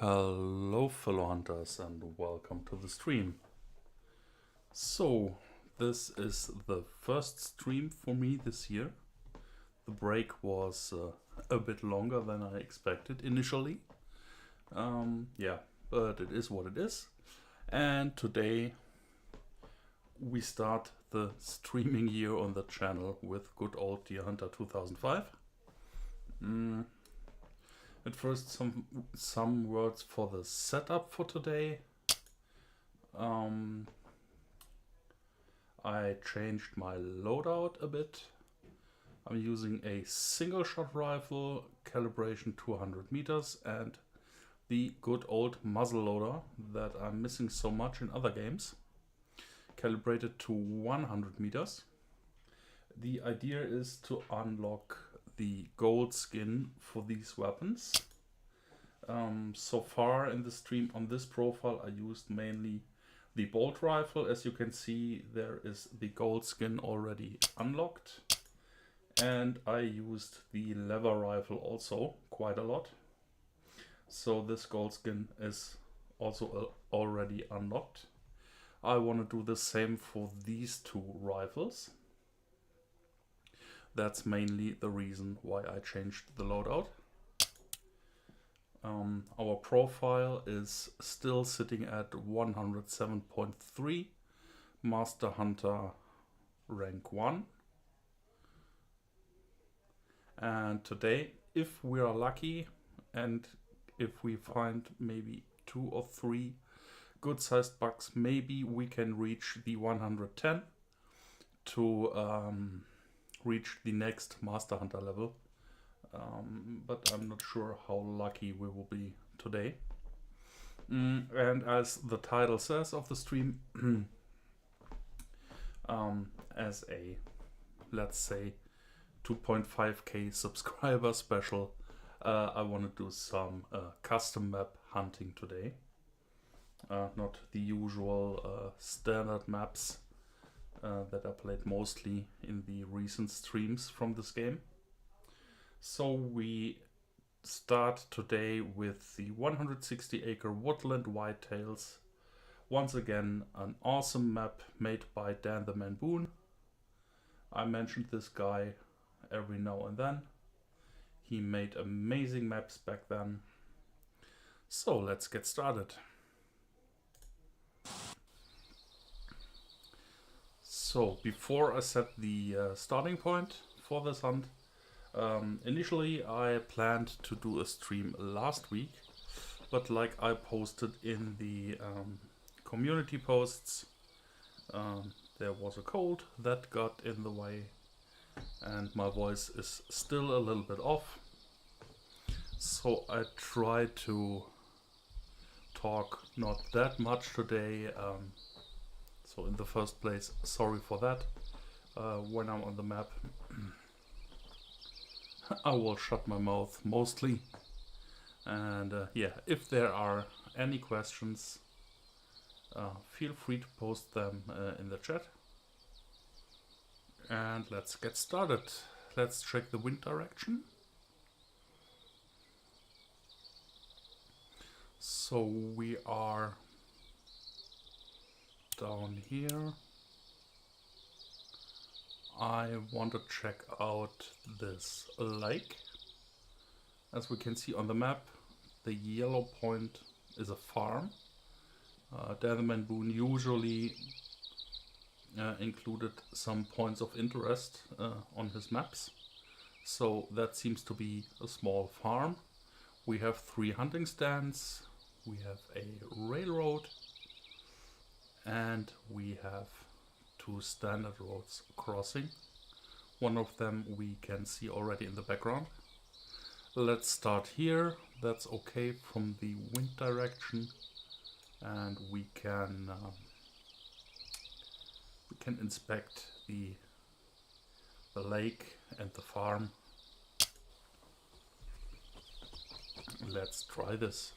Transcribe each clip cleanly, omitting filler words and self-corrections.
Hello fellow hunters and welcome to the stream. So this is the first stream for me this year. The break was a bit longer than I expected initially. Yeah, but it is what it is. And today we start the streaming year on the channel with good old Deer Hunter 2005. At first, some words for the setup for today. I changed my loadout a bit. I'm using a single shot rifle, calibration 200 meters, and the good old muzzleloader that I'm missing so much in other games, calibrated to 100 meters. The idea is to unlock the gold skin for these weapons. So far in the stream on this profile I used mainly the bolt rifle. As you can see, there is the gold skin already unlocked, and I used the lever rifle also quite a lot, so this gold skin is also already unlocked. I want to do the same for these two rifles. That's mainly the reason why I changed the loadout. Our profile is still sitting at 107.3, Master Hunter rank 1. And today, if we are lucky and if we find maybe 2 or 3 good sized bucks, maybe we can reach the 110 to reach the next Master Hunter level. But I'm not sure how lucky we will be today. And as the title says of the stream, as a, let's say, 2.5k subscriber special, I want to do some custom map hunting today. Not the usual standard maps that I played mostly in the recent streams from this game. So we start today with the 160 acre woodland whitetails. Once again, an awesome map made by Dan the Man Boone. I mentioned this guy every now and then. He made amazing maps back then. So let's get started. So before I set the starting point for this hunt, initially I planned to do a stream last week, but like I posted in the community posts, there was a cold that got in the way and my voice is still a little bit off. So I tried to talk not that much today. So in the first place, sorry for that. When I'm on the map, I will shut my mouth mostly. And yeah, if there are any questions, feel free to post them in the chat. And let's get started. Let's check the wind direction. So we are down here. I want to check out this lake. As we can see on the map, the yellow point is a farm. Dan the Man Boone usually included some points of interest on his maps. So that seems to be a small farm. We have 3 hunting stands, we have a railroad, and we have 2 standard roads crossing. One of them we can see already in the background. Let's start here. That's okay from the wind direction, and we can inspect the lake and the farm. Let's try this.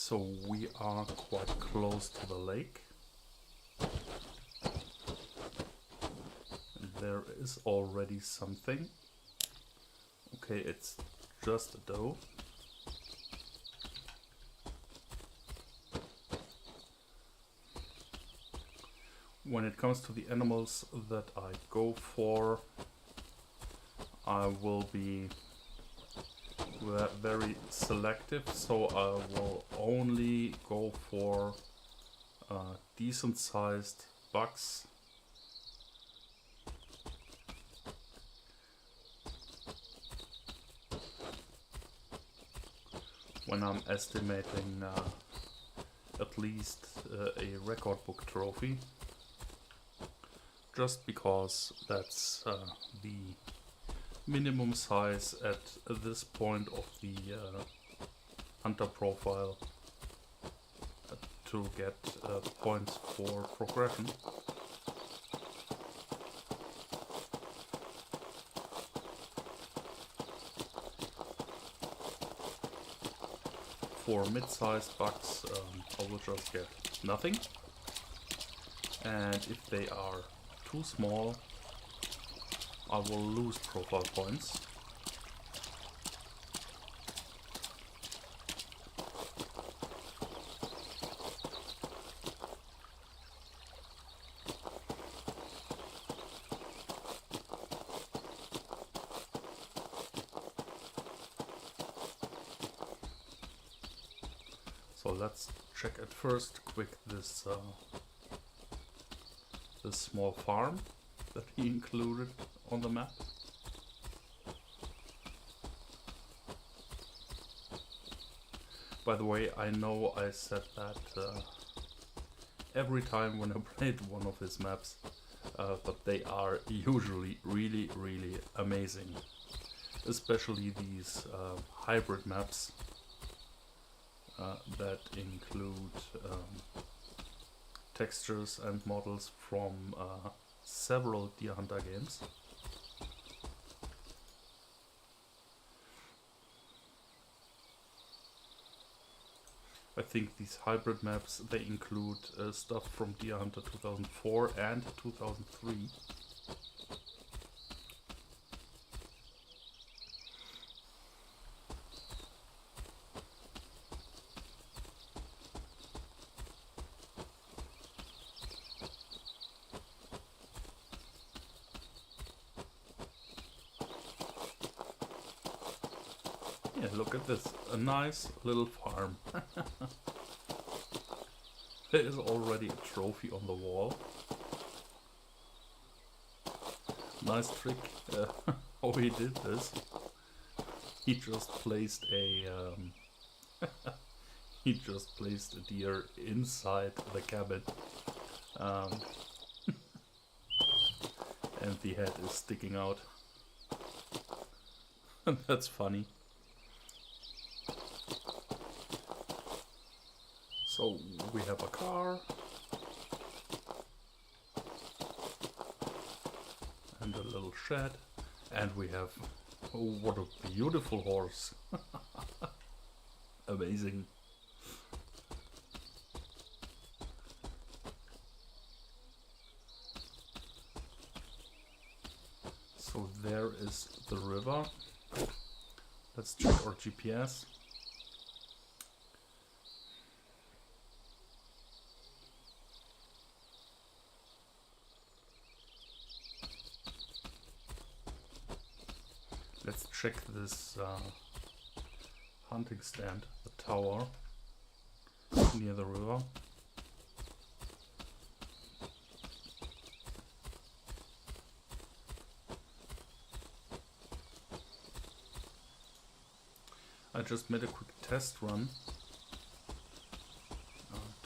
So we are quite close to the lake. And there is already something. Okay, it's just a doe. When it comes to the animals that I go for, I will be very selective, so I will only go for decent sized bucks. When I'm estimating at least a record book trophy, just because that's the minimum size at this point of the hunter profile to get points for progression. For mid-sized bucks, I will just get nothing, and if they are too small, I will lose profile points. So let's check at first quick this this small farm that he included on the map. By the way, I know I said that every time when I played one of his maps, but they are usually really amazing. Especially these hybrid maps that include textures and models from several Deer Hunter games. I think these hybrid maps, they include stuff from Deer Hunter 2004 and 2003. Yeah, look at this, a nice little farm. There is already a trophy on the wall. Nice trick how he did this. He just placed a he just placed a deer inside the cabin, and the head is sticking out. That's funny. So we have a car and a little shed, and we have, oh, what a beautiful horse. Amazing. So there is the river. Let's check our GPS. Let's check this hunting stand, the tower near the river. I just made a quick test run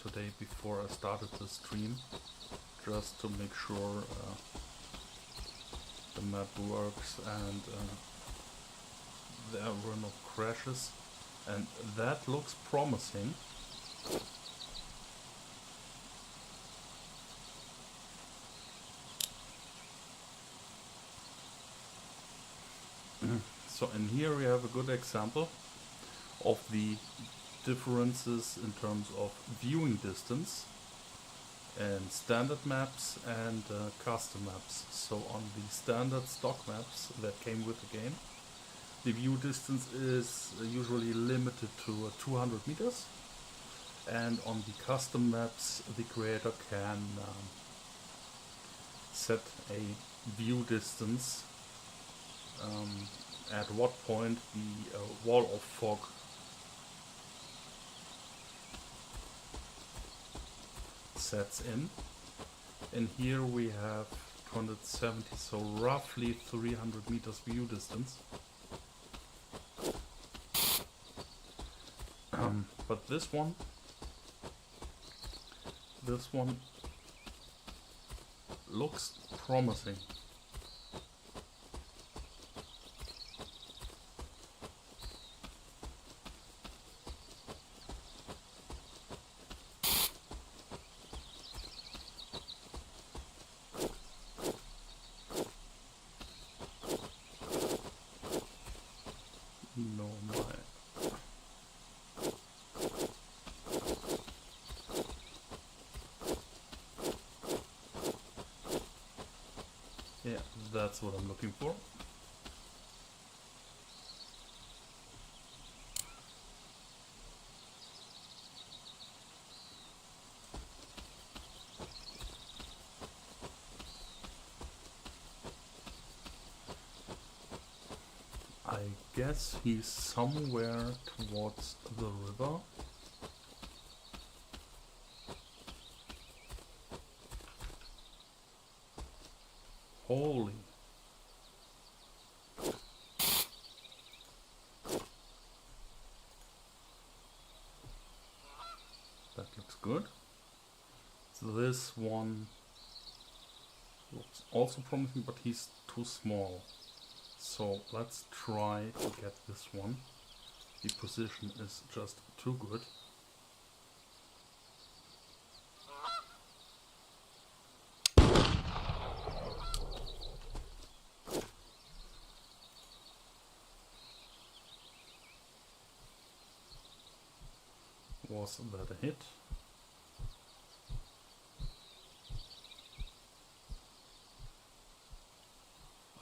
today before I started the stream, just to make sure the map works and there were no crashes, and that looks promising. So in here we have a good example of the differences in terms of viewing distance and standard maps and custom maps. So on the standard stock maps that came with the game, the view distance is usually limited to 200 meters, and on the custom maps the creator can set a view distance at what point the wall of fog sets in. And here we have 270, so roughly 300 meters view distance. But this one looks promising. No, my. Yeah, that's what I'm looking for. I guess he's somewhere towards the river. Holy. That looks good. So this one looks also promising, but he's too small. So let's try to get this one. The position is just too good. Was that a hit?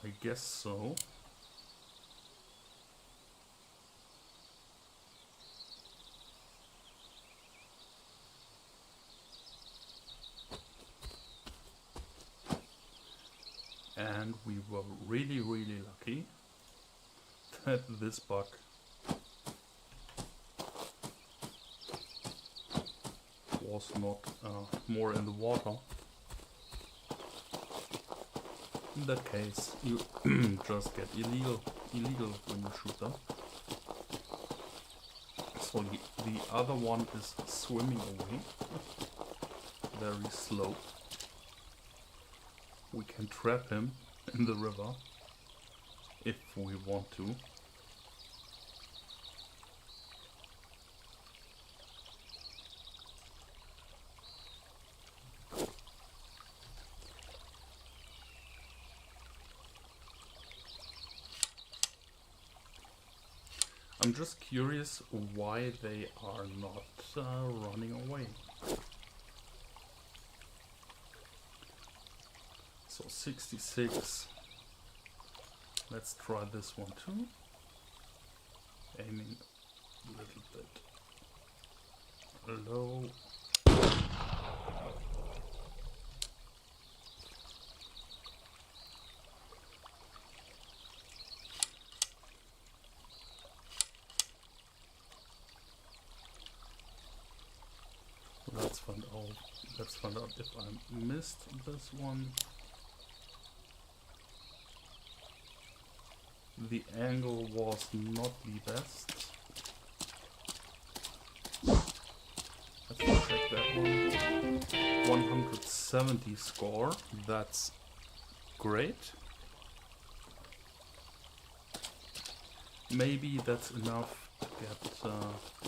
I guess so. And we were really lucky that this bug was not more in the water. In that case, you just get illegal when you shoot them. So the other one is swimming away, very slow. We can trap him in the river if we want to. I'm just curious why they are not running away. So 66. Let's try this one too. Aiming a little bit low. Let's find out if I missed this one. The angle was not the best. Let's check that one. 170 score. That's great. Maybe that's enough to get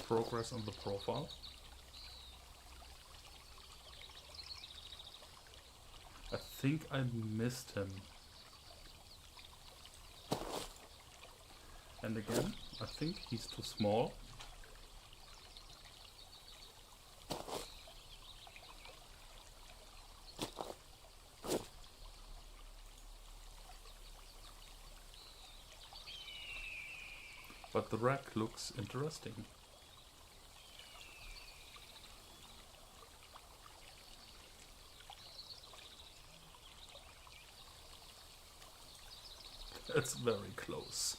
progress on the profile. I think I missed him. And again, I think he's too small. wreck looks interesting. It's very close.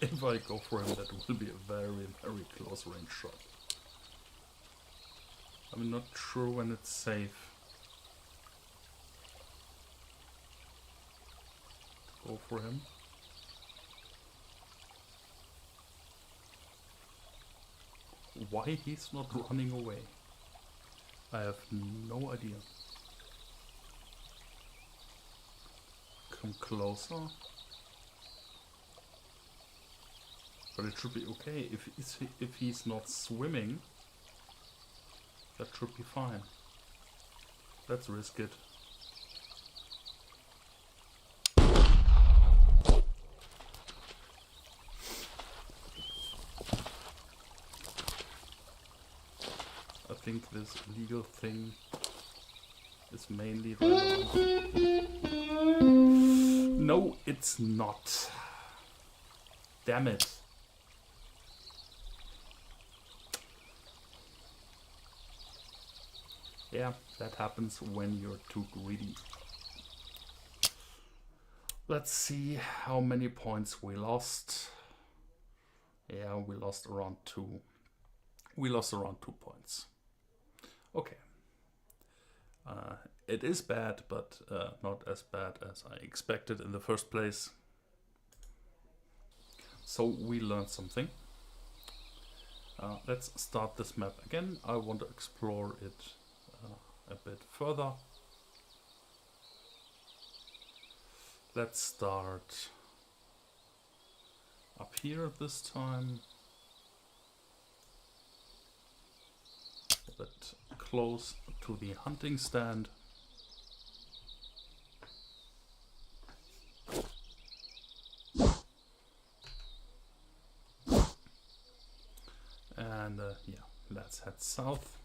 If I go for him, that will be a very, very close range shot. I'm not sure when it's safe to go for him. Why he's not running away, I have no idea. Come closer. But it should be okay. If he's not swimming, that should be fine. Let's risk it. I think this legal thing is mainly relevant. No, it's not. Damn it. Yeah, that happens when you're too greedy. Let's see how many points we lost. Yeah, we lost around 2. We lost around 2 points. Okay. It is bad, but not as bad as I expected in the first place. So we learned something. Let's start this map again. I want to explore it a bit further. Let's start up here this time. A bit close to the hunting stand. And yeah, let's head south.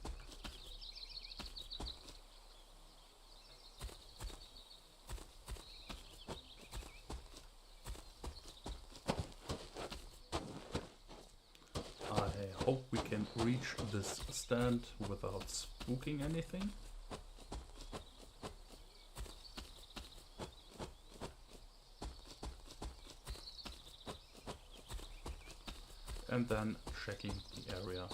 I hope we can reach this stand without spooking anything. And then checking the area.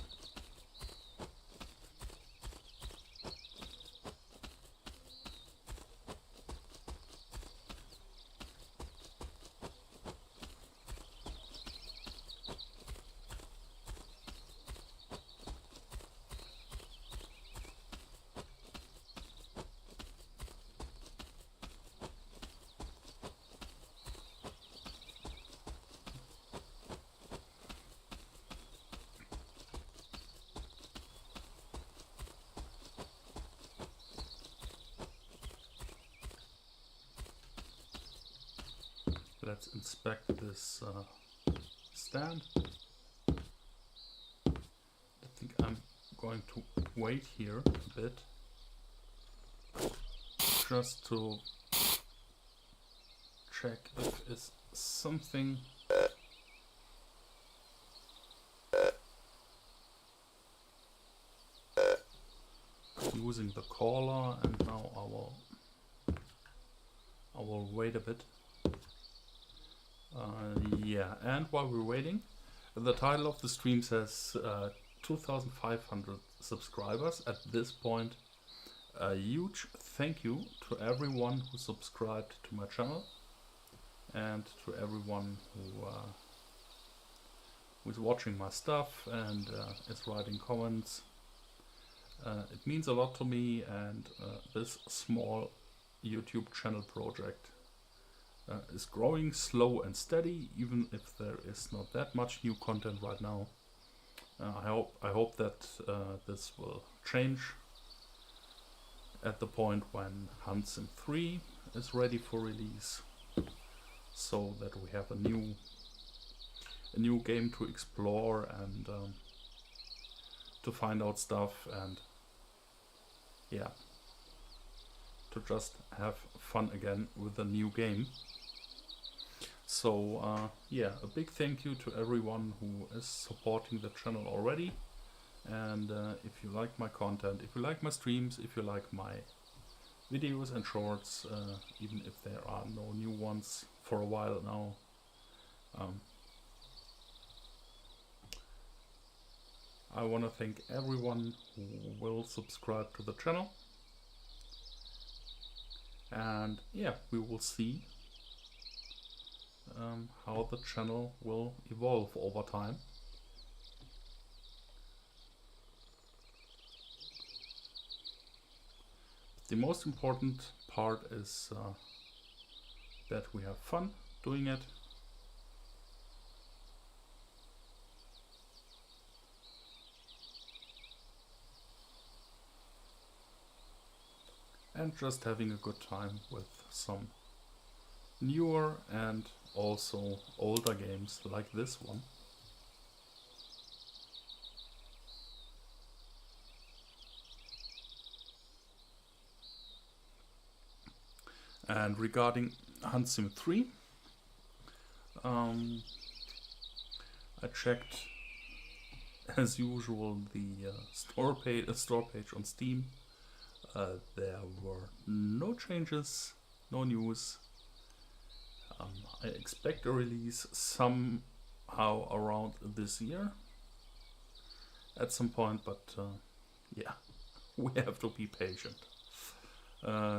Let's inspect this stand. I think I'm going to wait here a bit just to check if it's something using the caller, and now I will wait a bit. Yeah, and while we're waiting, the title of the stream says 2,500 subscribers at this point. A huge thank you to everyone who subscribed to my channel and to everyone who is watching my stuff and is writing comments. It means a lot to me, and this small YouTube channel project is growing slow and steady, even if there is not that much new content right now. I hope that this will change at the point when Hunt Sim 3 is ready for release, so that we have a new game to explore and to find out stuff and yeah, to just have fun again with a new game. So yeah, a big thank you to everyone who is supporting the channel already. And if you like my content, if you like my streams, if you like my videos and shorts, even if there are no new ones for a while now, I want to thank everyone who will subscribe to the channel. And yeah, we will see how the channel will evolve over time. The most important part is that we have fun doing it. And just having a good time with some newer and also older games like this one. And regarding Hunt Sim 3, I checked as usual the store page on Steam. There were no changes, no news. I expect a release somehow around this year at some point, but yeah, we have to be patient.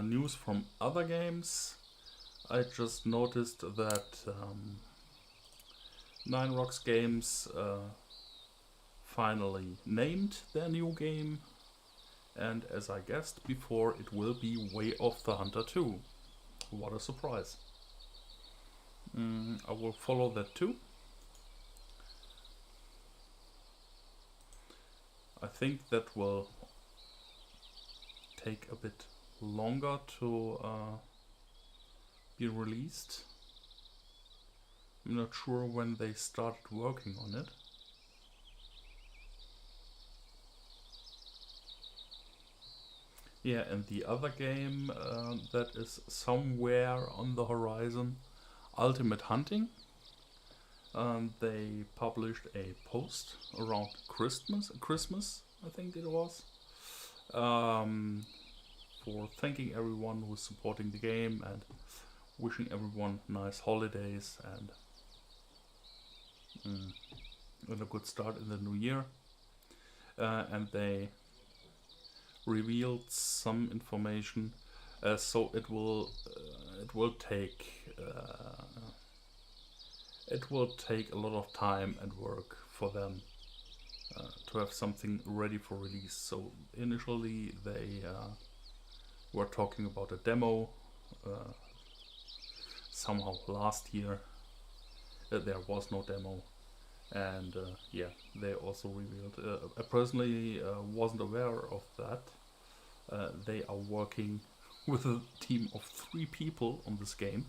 News from other games. I just noticed that Nine Rocks Games finally named their new game, and as I guessed before, it will be Way of the Hunter 2. What a surprise. I will follow that too. I think that will take a bit longer to be released. I'm not sure when they started working on it. Yeah, and the other game that is somewhere on the horizon, Ultimate Hunting. They published a post around Christmas, I think it was, for thanking everyone who's supporting the game and wishing everyone nice holidays and a good start in the new year. And they revealed some information, so it will take a lot of time and work for them to have something ready for release. So initially they were talking about a demo somehow last year. There was no demo, and yeah, they also revealed. I personally wasn't aware of that. They are working with a team of 3 people on this game.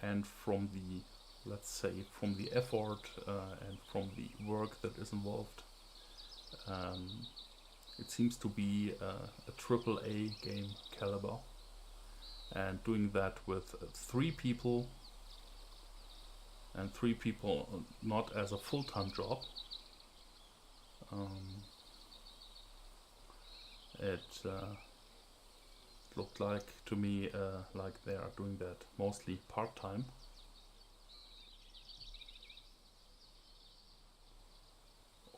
And from the, let's say, from the effort and from the work that is involved, it seems to be a AAA game caliber, and doing that with 3 people, and 3 people not as a full-time job. It looked like to me like they are doing that mostly part-time.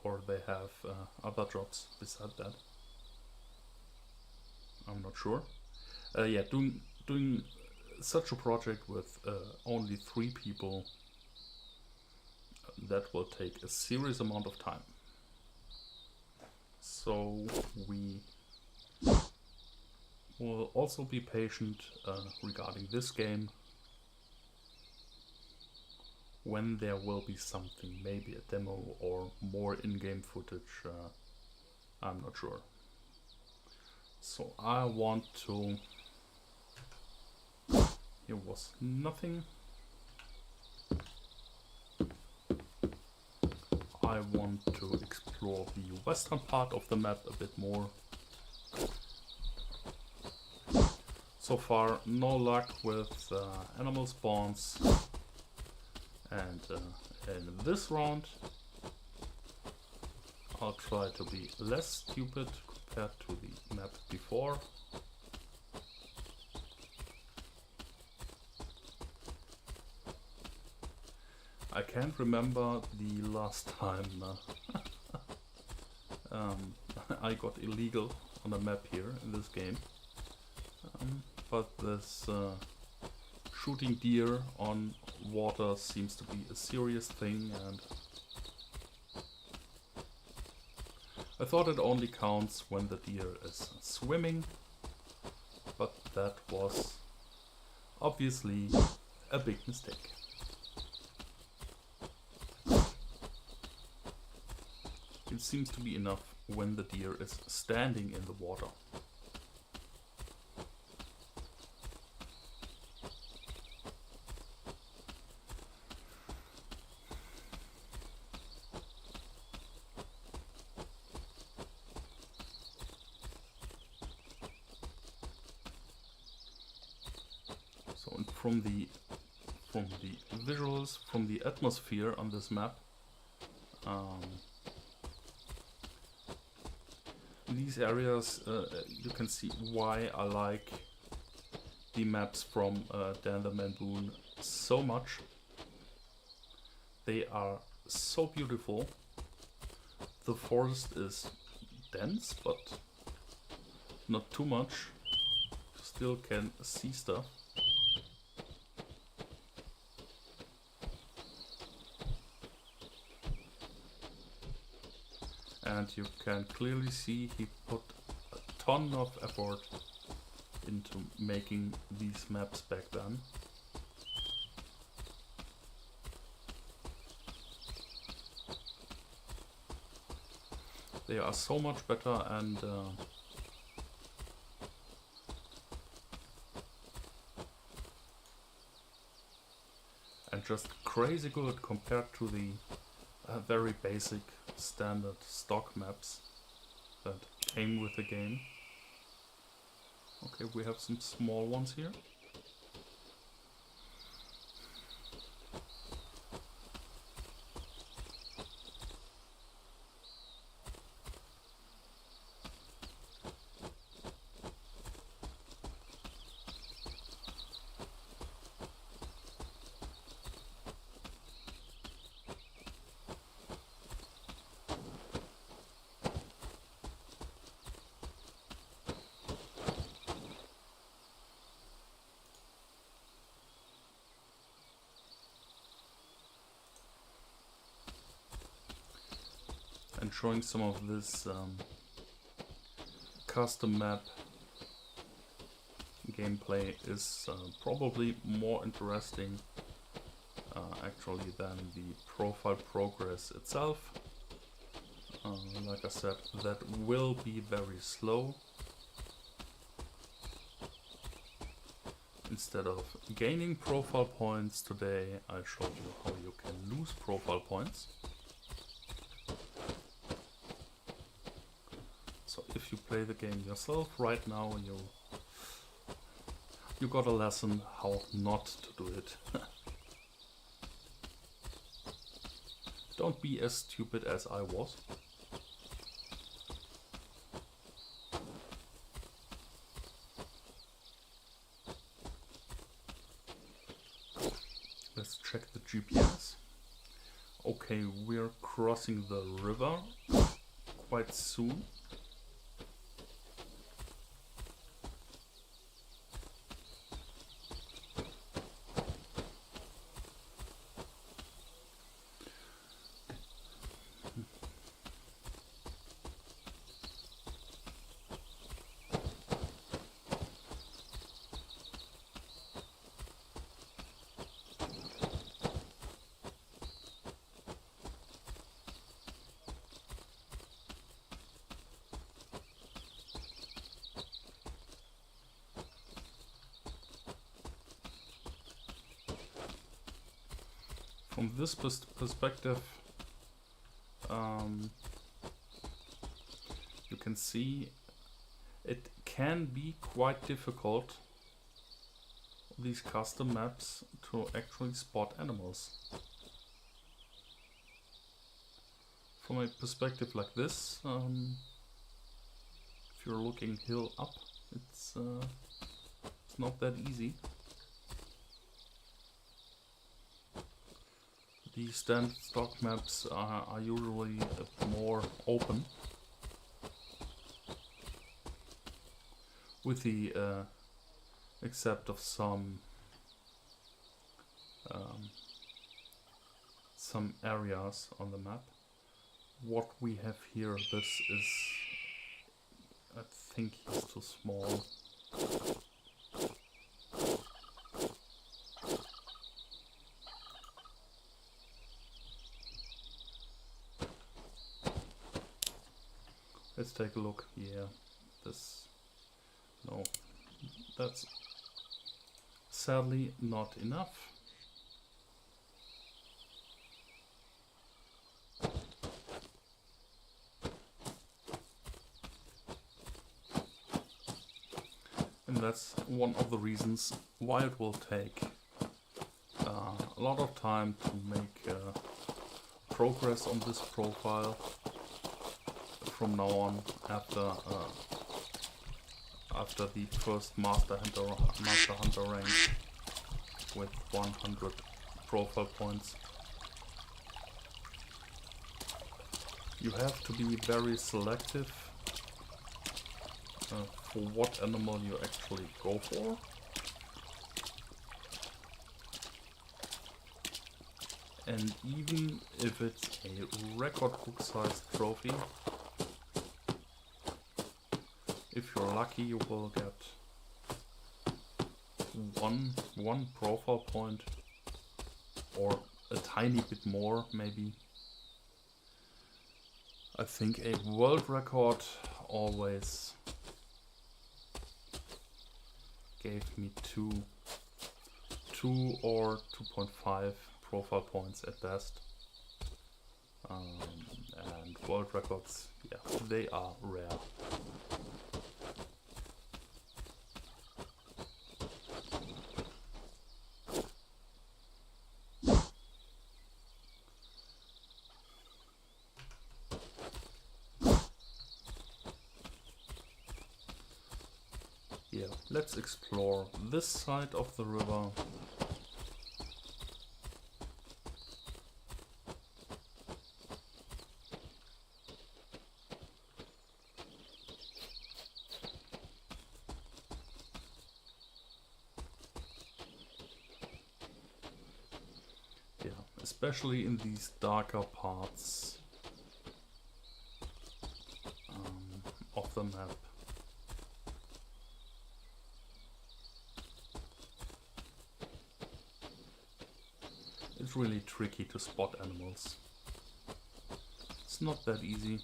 Or they have other jobs beside that. I'm not sure. Yeah, doing such a project with only 3 people, that will take a serious amount of time. So we will also be patient regarding this game. When there will be something, maybe a demo or more in-game footage, I'm not sure. So I want to... Here was nothing. I want to explore the western part of the map a bit more. So far, no luck with animal spawns, and in this round I'll try to be less stupid compared to the map before. I can't remember the last time I got illegal on a map here in this game. But this shooting deer on water seems to be a serious thing, and I thought it only counts when the deer is swimming, but that was obviously a big mistake. It seems to be enough when the deer is standing in the water. So, and from the visuals, from the atmosphere on this map, these areas, you can see why I like the maps from Dan the Manboon so much. They are so beautiful. The forest is dense, but not too much. You still can see stuff. And you can clearly see he put a ton of effort into making these maps back then. They are so much better, and just crazy good compared to the very basic standard stock maps that came with the game. Okay, we have some small ones here. And showing some of this custom map gameplay is probably more interesting actually than the profile progress itself. Like I said, that will be very slow. Instead of gaining profile points today, I showed you how you can lose profile points. So if you play the game yourself right now, you got a lesson how not to do it. Don't be as stupid as I was. Let's check the GPS. Okay, we're crossing the river quite soon. From this perspective, you can see it can be quite difficult, these custom maps, to actually spot animals. From a perspective like this, if you're looking hill up, it's not that easy. The standard stock maps are usually a bit more open, with the except of some areas on the map. What we have here, this is, I think he's too small. Let's take a look. Yeah, this, no, that's sadly not enough. And that's one of the reasons why it will take a lot of time to make progress on this profile from now on, after the first Master Hunter rank with 100 profile points. You have to be very selective for what animal you actually go for. And even if it's a record book sized trophy, if you're lucky, you will get one profile point, or a tiny bit more maybe. I think a world record always gave me two or 2.5 profile points at best. And world records, yeah, they are rare. Yeah, let's explore this side of the river. Yeah, especially in these darker parts of the map. It's really tricky to spot animals. It's not that easy.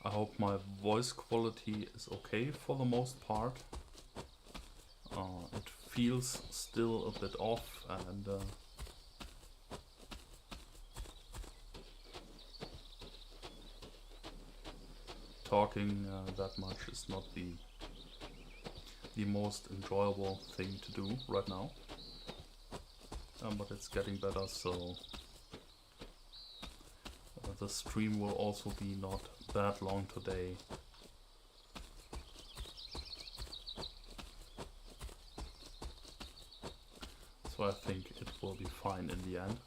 I hope my voice quality is okay for the most part. It feels still a bit off, and talking that much is not the most enjoyable thing to do right now. But it's getting better, so the stream will also be not that long today. So I think it will be fine in the end.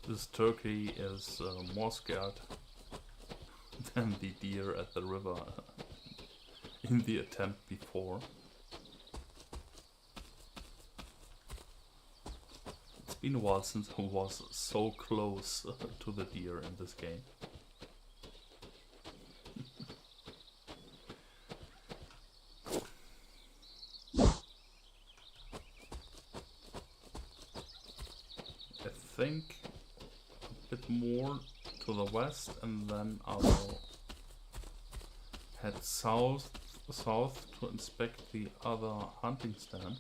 This turkey is more scared than the deer at the river in the attempt before. It's been a while since I was so close to the deer in this game. I think a bit more to the west, and then I will head south to inspect the other hunting stand.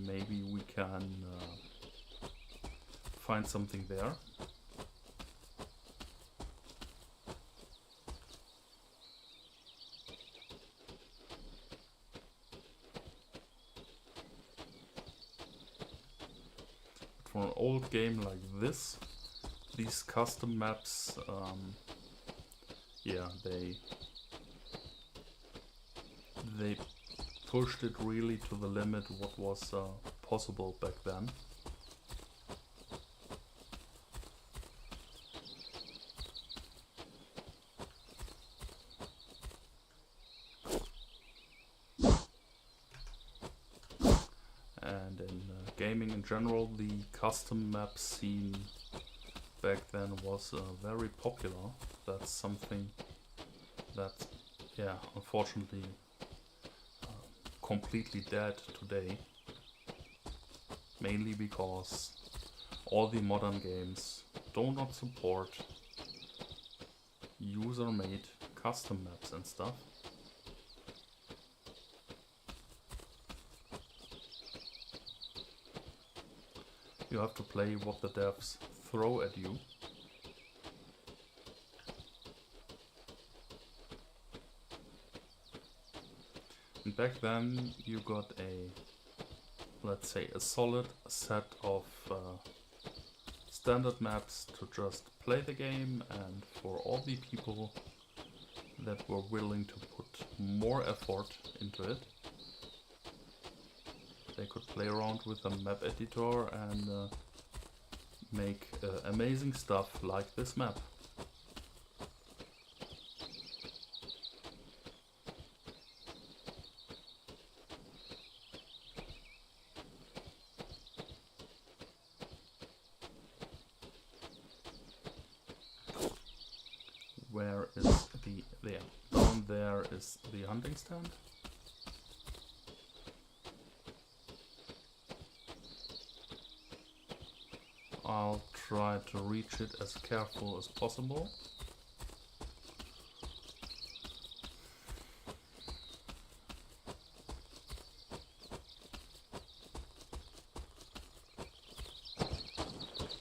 Maybe we can find something there. For an old game like this, these custom maps, yeah, they pushed it really to the limit what was possible back then. And in gaming in general, the custom map scene back then was very popular. That's something that, yeah, unfortunately completely dead today. Mainly because all the modern games do not support user-made custom maps and stuff. You have to play what the devs throw at you. And back then you got a, let's say, a solid set of standard maps to just play the game, and for all the people that were willing to put more effort into it, they could play around with a map editor and make amazing stuff like this map. Where is the... there. Down there is the hunting stand. I'll try to reach it as careful as possible.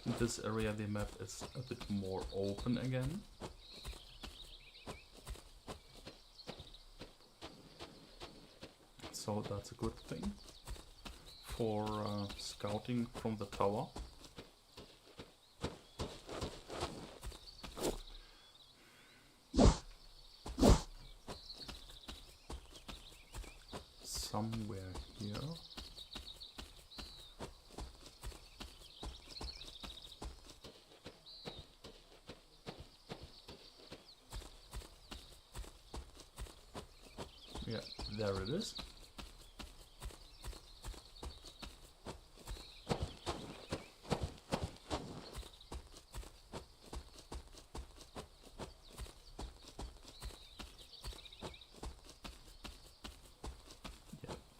In this area the map is a bit more open again. So that's a good thing for scouting from the tower. Somewhere here. Yeah, there it is.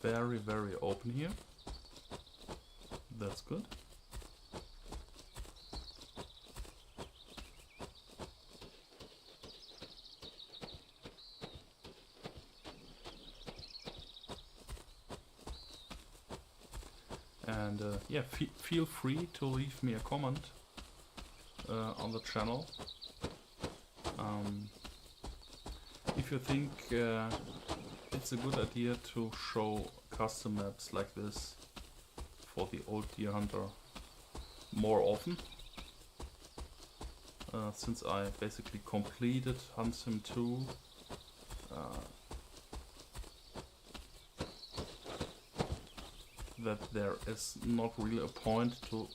Very, very open here. That's good. And yeah, feel free to leave me a comment on the channel. If you think it's a good idea to show custom maps like this for the old Deer Hunter more often. Since I basically completed Hunt Sim 2, that there is not really a point to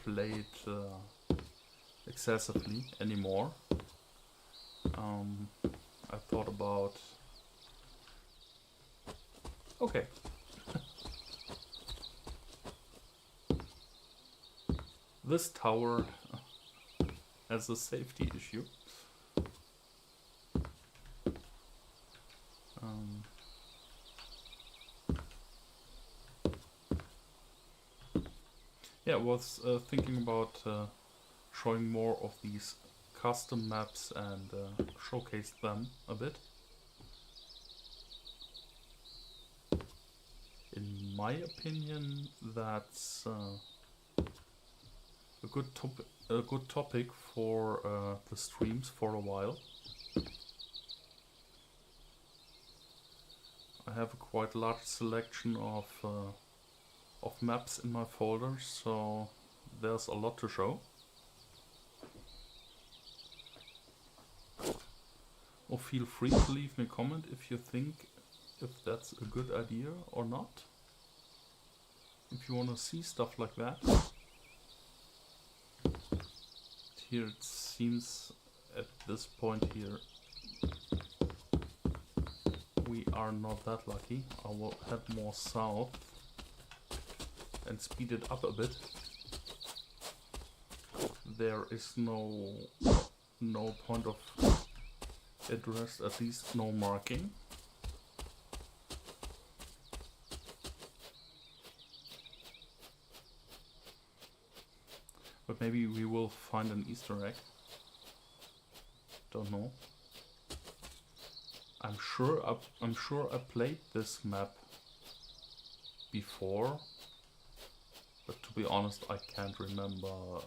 play it excessively anymore. I thought about... Okay. This tower has a safety issue. Yeah, I was thinking about showing more of these custom maps and showcase them a bit. In my opinion, that's a good topic for the streams for a while. I have a quite large selection of maps in my folder, so there's a lot to show. Or feel free to leave me a comment if you think if that's a good idea or not. If you want to see stuff like that. Here it seems at this point here we are not that lucky. I will head more south and speed it up a bit. There is no point of interest, at least no marking. But maybe we will find an Easter egg. Don't know. I'm sure I played this map before, but to be honest, I can't remember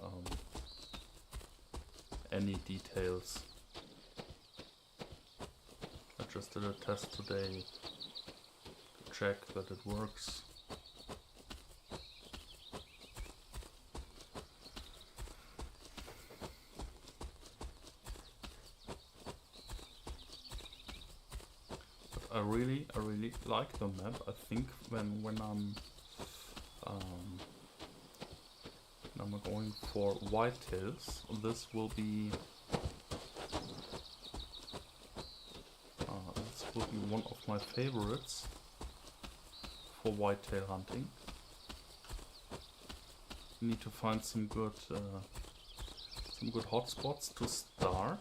any details. I just did a test today to check that it works. I really like the map. I think when I'm going for whitetails, this will be one of my favorites for whitetail hunting. Need to find some good hotspots to start.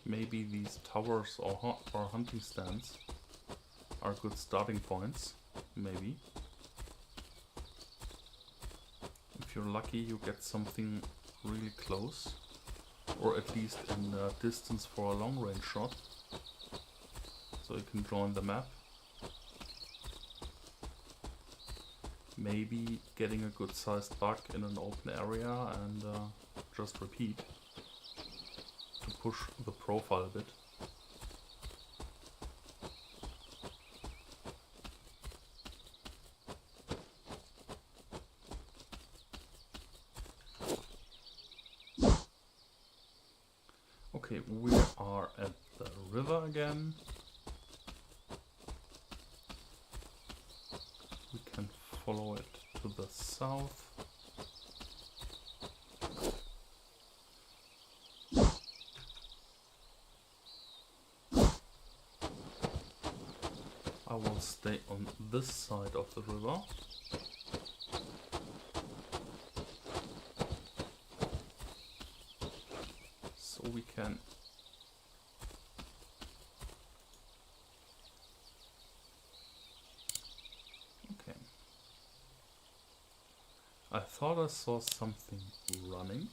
Maybe these towers or hunting stands are good starting points, maybe. If you're lucky, you get something really close, or at least in distance for a long range shot, so you can join the map. Maybe getting a good sized buck in an open area and just repeat. Push the profile a bit. Okay, we are at the river again. We can follow it to the south. I will stay on this side of the river. So we can okay. I thought I saw something running.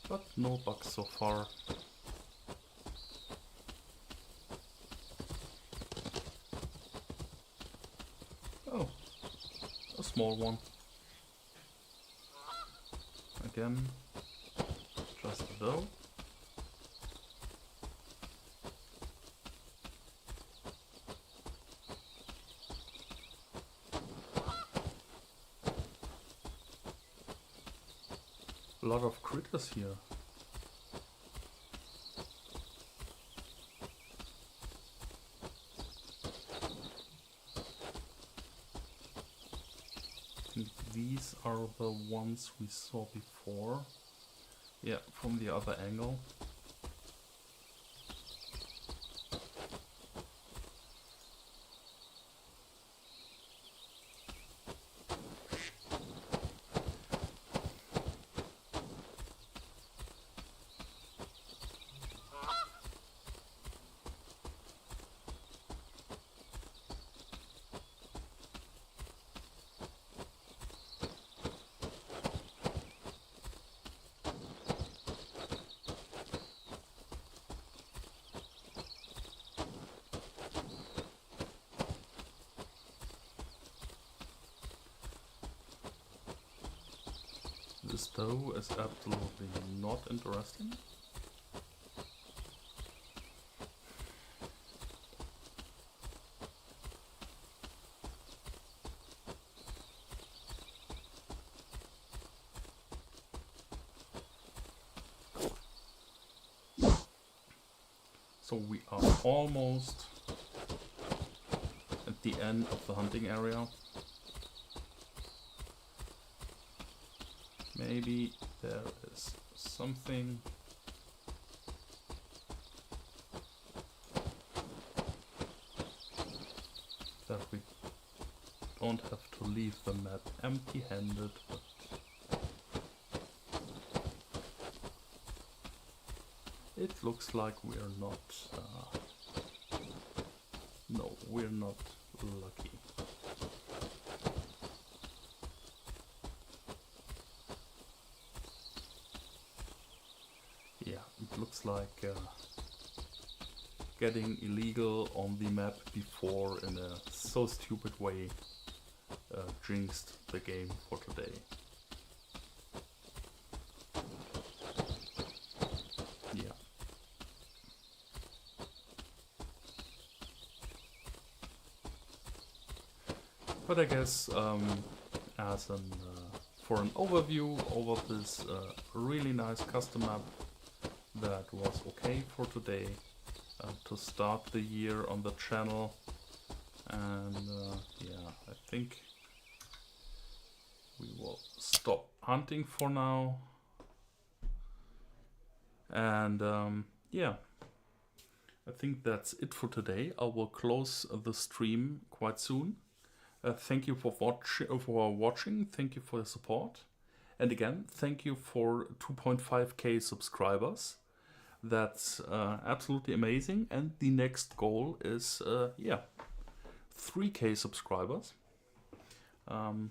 But no bugs so far. Oh, a small one. Again, just a doe. A lot of critters here. I think these are the ones we saw before. Yeah, from the other angle. This though is absolutely not interesting. So we are almost at the end of the hunting area. Maybe there is something. That we don't have to leave the map empty-handed, but it looks like we're not. No, we're not lucky. Yeah, it looks like getting illegal on the map before in a so stupid way jinxed the game for today. Yeah. But I guess as an for an overview over this really nice custom map, that was okay for today to start the year on the channel. And yeah, I think we will stop hunting for now. And yeah, I think that's it for today. I will close the stream quite soon. Thank you for watching. Thank you for the support. And again, thank you for 2.5k subscribers. That's absolutely amazing. And the next goal is, yeah, 3k subscribers. I'm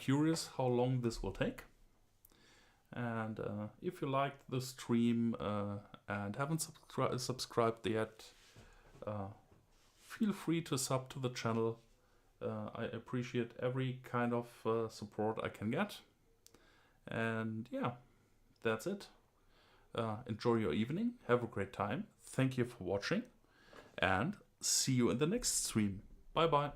curious how long this will take. And if you liked the stream and haven't subscribed yet, feel free to sub to the channel. I appreciate every kind of support I can get. And yeah, that's it. Enjoy your evening. Have a great time. Thank you for watching. And see you in the next stream. Bye bye.